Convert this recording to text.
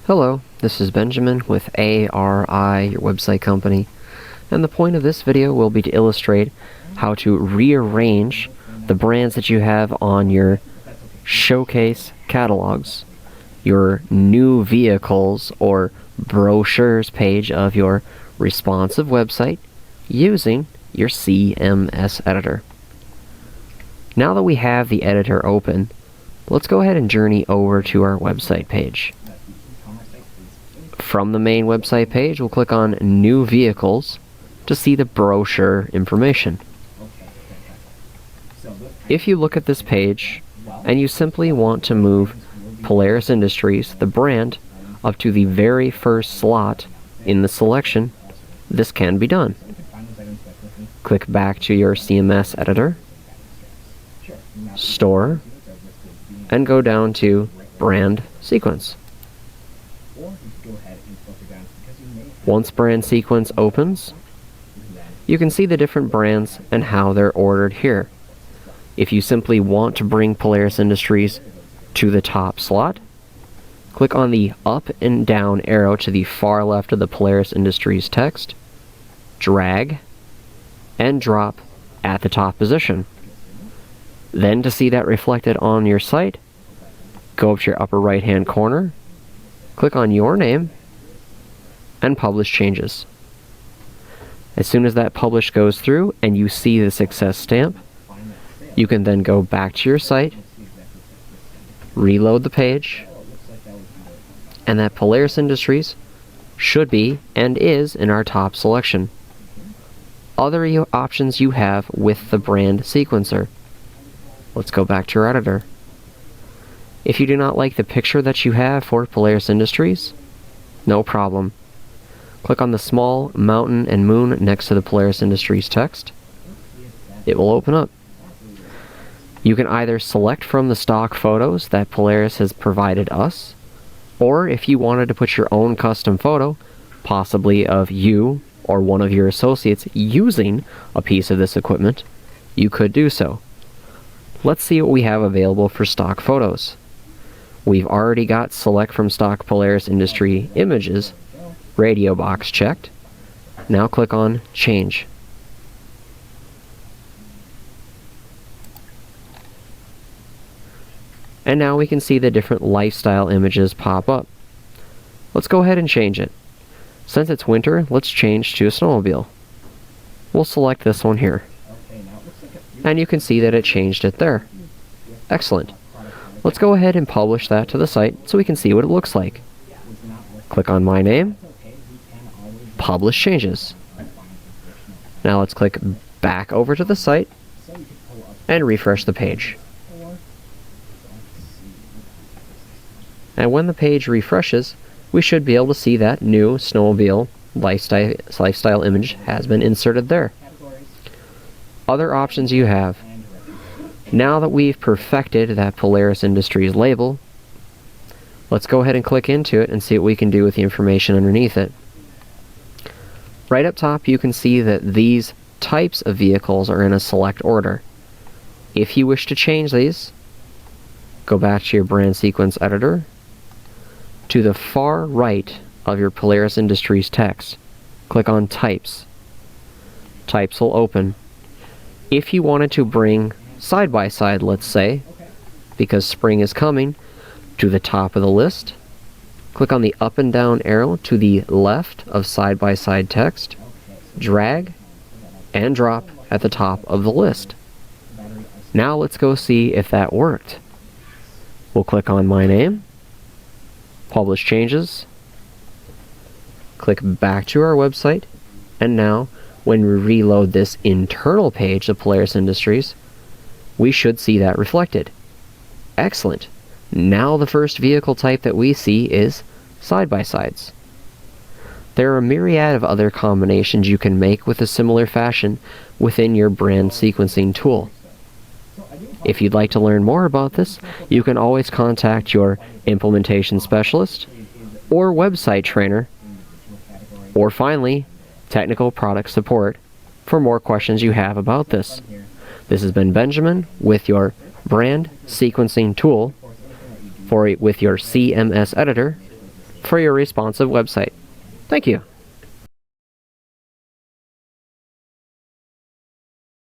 Hello, this is Benjamin with ARI, your website company, and the point of this video will be to illustrate how to rearrange the brands that you have on your showcase catalogs, your new vehicles or brochures page of your responsive website using your CMS editor. Now that we have the editor open, let's go ahead and journey over to our website page. From the main website page, we'll click on New Vehicles to see the brochure information. If you look at this page and you simply want to move Polaris Industries, the brand, up to the very first slot in the selection, this can be done. Click back to your CMS editor, Store, and go down to Brand Sequence. Once Brand Sequence opens, you can see the different brands and how they're ordered here. If you simply want to bring Polaris Industries to the top slot, click on the up and down arrow to the far left of the Polaris Industries text, drag, and drop at the top position. Then to see that reflected on your site, go up to your upper right hand corner, click on your name, and publish changes. As soon as that publish goes through and you see the success stamp, you can then go back to your site, reload the page, and that Polaris Industries should be and is in our top selection. Other options you have with the brand sequencer. Let's go back to your editor. If you do not like the picture that you have for Polaris Industries, no problem. Click on the small mountain and moon next to the Polaris Industries text. It will open up. You can either select from the stock photos that Polaris has provided us, or if you wanted to put your own custom photo, possibly of you or one of your associates using a piece of this equipment, you could do so. Let's see what we have available for stock photos. We've already got Select from Stock Polaris Industry Images radio box checked. Now click on Change. And now we can see the different lifestyle images pop up. Let's go ahead and change it. Since it's winter, let's change to a snowmobile. We'll select this one here. And you can see that it changed it there. Excellent. Let's go ahead and publish that to the site so we can see what it looks like. Click on My Name. Publish changes. Now let's click back over to the site and refresh the page. And when the page refreshes, we should be able to see that new snowmobile lifestyle image has been inserted there. Other options you have. Now that we've perfected that Polaris Industries label, let's go ahead and click into it and see what we can do with the information underneath it. Right up top, you can see that these types of vehicles are in a select order. If you wish to change these, go back to your brand sequence editor. To the far right of your Polaris Industries text, click on Types. Types will open. If you wanted to bring side by side, let's say, because spring is coming, to the top of the list, click on the up and down arrow to the left of side by side text, drag, and drop at the top of the list. Now let's go see if that worked. We'll click on My Name, Publish Changes, click back to our website, and now when we reload this internal page of Polaris Industries, we should see that reflected. Excellent. Now the first vehicle type that we see is side-by-sides. There are a myriad of other combinations you can make with a similar fashion within your brand sequencing tool. If you'd like to learn more about this, you can always contact your implementation specialist or website trainer, or finally, technical product support for more questions you have about this. This has been Benjamin with your brand sequencing tool with your CMS editor for your responsive website. Thank you.